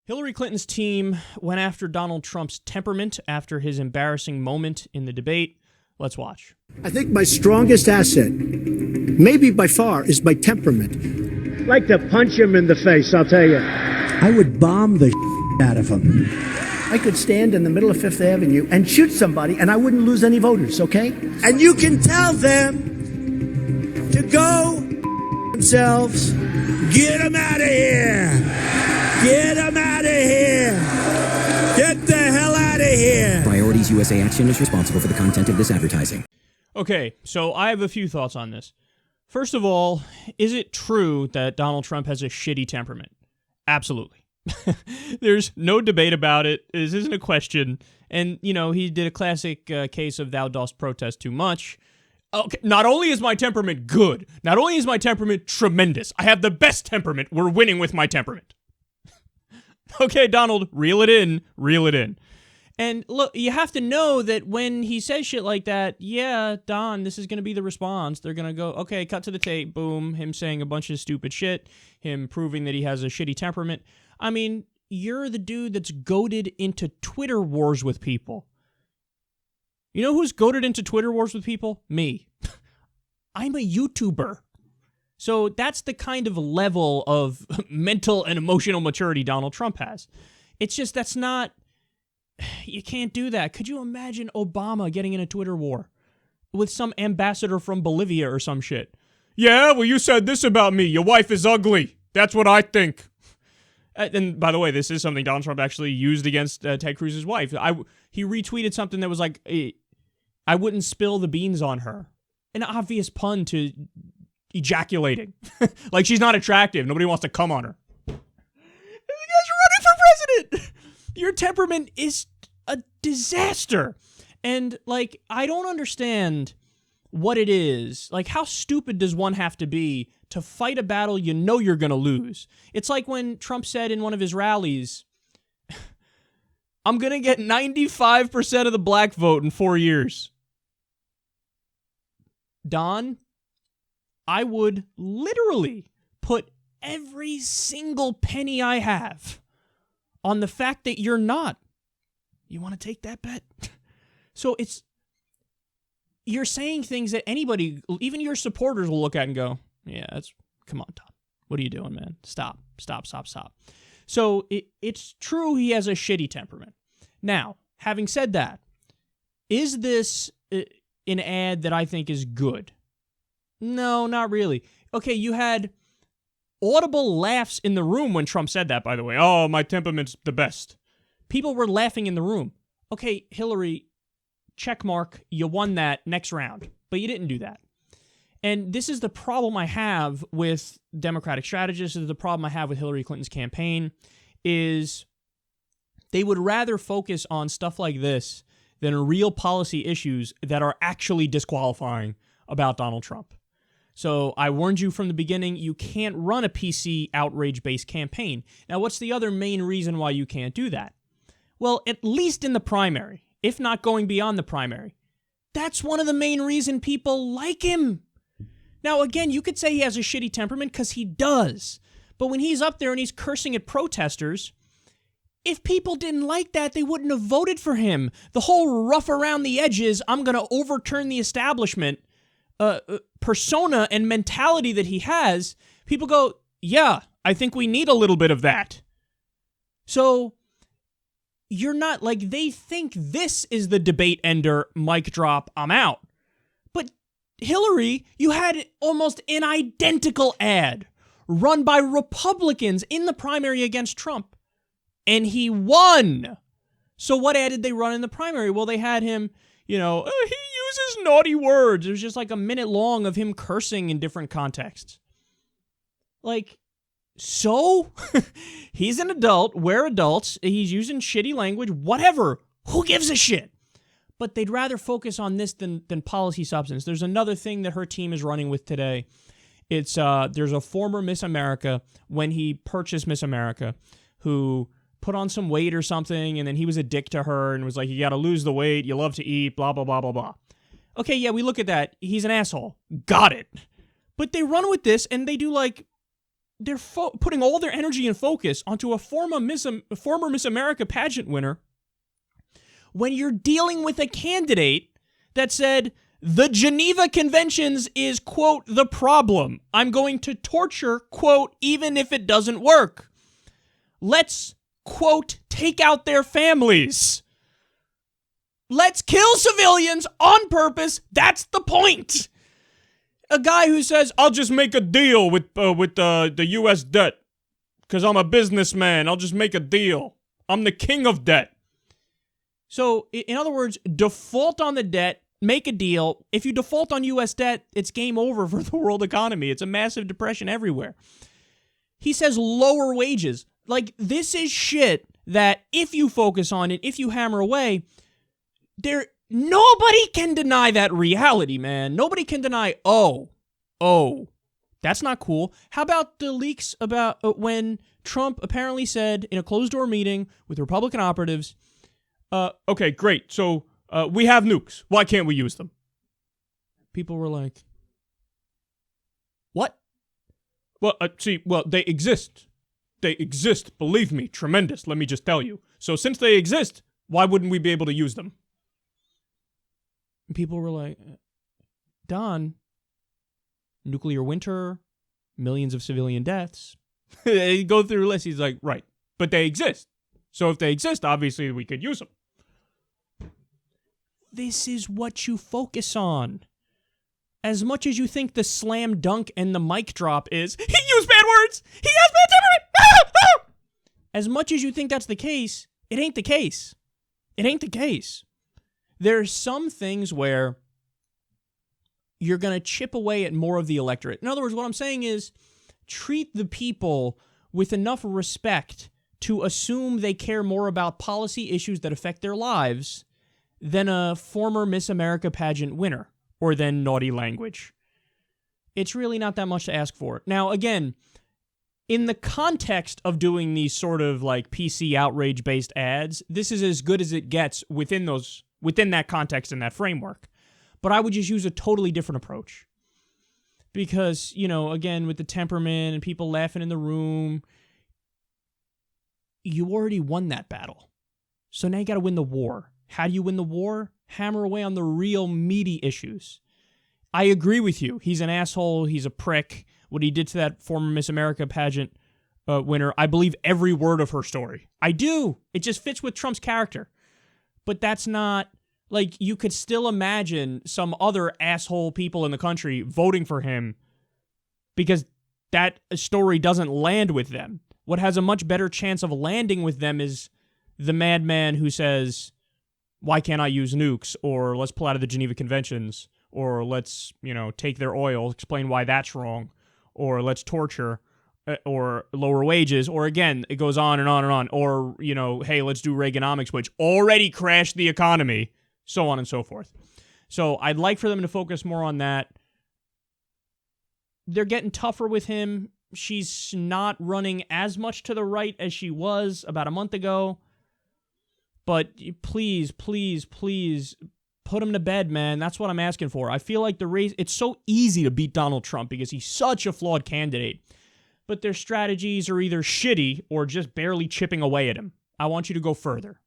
Hillary Clinton's team went after Donald Trump's temperament after his embarrassing moment in the debate. Let's watch. I think my strongest asset, maybe by far, is my temperament. I'd like to punch him in the face, I'll tell you. I would bomb the out of him. I could stand in the middle of Fifth Avenue and shoot somebody and I wouldn't lose any voters, okay? And you can tell them to go themselves. Get them out of here. Get them out of here. Get the hell out of here. Priorities USA Action is responsible for the content of this advertising. Okay, so I have a few thoughts on this. First of all, is it true that Donald Trump has a shitty temperament? Absolutely. There's no debate about it. This isn't a question. And, you know, he did a classic case of thou dost protest too much. Okay, not only is my temperament good, not only is my temperament tremendous, I have the best temperament. We're winning with my temperament. Okay, Donald, reel it in, reel it in. And look, you have to know that when he says shit like that, yeah, Don, this is going to be the response. They're going to go, okay, cut to the tape, boom, him saying a bunch of stupid shit, him proving that he has a shitty temperament. I mean, you're the dude that's goaded into Twitter wars with people. You know who's goaded into Twitter wars with people? Me. I'm a YouTuber. So that's the kind of level of mental and emotional maturity Donald Trump has. It's just, that's not, you can't do that. Could you imagine Obama getting in a Twitter war with some ambassador from Bolivia or some shit? Yeah, well, you said this about me. Your wife is ugly. That's what I think. And by the way, this is something Donald Trump actually used against Ted Cruz's wife. He retweeted something that was like, I wouldn't spill the beans on her. An obvious pun to ejaculating. Like she's not attractive. Nobody wants to come on her. This guy's running for president. Your temperament is a disaster. And, like, I don't understand what it is. Like, how stupid does one have to be to fight a battle you know you're going to lose? It's like when Trump said in one of his rallies, I'm going to get 95% of the black vote in 4 years. Don, I would literally put every single penny I have on the fact that you're not. You want to take that bet? So you're saying things that anybody, even your supporters, will look at and go, yeah, come on, Don. What are you doing, man? Stop. So it's true he has a shitty temperament. Now, having said that, is this an ad that I think is good? No, not really. Okay, you had audible laughs in the room when Trump said that, by the way. Oh, my temperament's the best. People were laughing in the room. Okay, Hillary, check mark, you won that next round. But you didn't do that. And this is the problem I have with Democratic strategists. This is the problem I have with Hillary Clinton's campaign, is they would rather focus on stuff like this than real policy issues that are actually disqualifying about Donald Trump. So I warned you from the beginning, you can't run a PC outrage-based campaign. Now, what's the other main reason why you can't do that? Well, at least in the primary, if not going beyond the primary. That's one of the main reasons people like him. Now, again, you could say he has a shitty temperament because he does. But when he's up there and he's cursing at protesters, if people didn't like that, they wouldn't have voted for him. The whole rough around the edges, I'm going to overturn the establishment persona and mentality that he has, people go, yeah, I think we need a little bit of that. So you're not, like, they think this is the debate ender, mic drop, I'm out. But Hillary, you had almost an identical ad run by Republicans in the primary against Trump, and he won. So what ad did they run in the primary? Well, they had him, he uses naughty words. It was just like a minute long of him cursing in different contexts. Like, so? He's an adult. We're adults. He's using shitty language. Whatever. Who gives a shit? But they'd rather focus on this than policy substance. There's another thing that her team is running with today. It's there's a former Miss America, when he purchased Miss America, who put on some weight or something, and then he was a dick to her and was like, you got to lose the weight, you love to eat, blah, blah, blah, blah, blah. Okay, yeah, we look at that. He's an asshole. Got it. But they run with this, and they do, like, they're putting all their energy and focus onto a former Miss America pageant winner when you're dealing with a candidate that said, the Geneva Conventions is, quote, the problem. I'm going to torture, quote, even if it doesn't work. Let's, quote, take out their families. Let's kill civilians on purpose. That's the point. A guy who says, I'll just make a deal with the U.S. debt because I'm a businessman. I'll just make a deal. I'm the king of debt. So, in other words, default on the debt. Make a deal. If you default on U.S. debt, it's game over for the world economy. It's a massive depression everywhere. He says lower wages. Like, this is shit that if you focus on it, if you hammer away, nobody can deny that reality, man. Nobody can deny, that's not cool. How about the leaks about when Trump apparently said in a closed-door meeting with Republican operatives, okay, great, so we have nukes. Why can't we use them? People were like, what? Well, they exist. They exist, believe me, tremendous, let me just tell you. So since they exist, why wouldn't we be able to use them? And people were like, Don, nuclear winter, millions of civilian deaths. They go through a list. He's like, right, but they exist. So if they exist, obviously we could use them. This is what you focus on. As much as you think the slam dunk and the mic drop is, he used bad words! He has bad temperament! As much as you think that's the case, it ain't the case. It ain't the case. There's some things where you're going to chip away at more of the electorate. In other words, what I'm saying is, treat the people with enough respect to assume they care more about policy issues that affect their lives than a former Miss America pageant winner, or than naughty language. It's really not that much to ask for. Now, again, in the context of doing these sort of like PC outrage-based ads, this is as good as it gets within that context and that framework. But I would just use a totally different approach. Because, again, with the temperament and people laughing in the room, you already won that battle. So now you got to win the war. How do you win the war? Hammer away on the real meaty issues. I agree with you. He's an asshole. He's a prick. What he did to that former Miss America pageant winner, I believe every word of her story. I do. It just fits with Trump's character. But that's not, like, you could still imagine some other asshole people in the country voting for him because that story doesn't land with them. What has a much better chance of landing with them is the madman who says, why can't I use nukes? Or let's pull out of the Geneva Conventions. Or let's, take their oil, explain why that's wrong. Or let's torture. Or lower wages. Or again, it goes on and on and on. Or, hey, let's do Reaganomics, which already crashed the economy. So on and so forth. So I'd like for them to focus more on that. They're getting tougher with him. She's not running as much to the right as she was about a month ago. But please, please, please put him to bed, man. That's what I'm asking for. I feel like the race, it's so easy to beat Donald Trump because he's such a flawed candidate. But their strategies are either shitty or just barely chipping away at him. I want you to go further.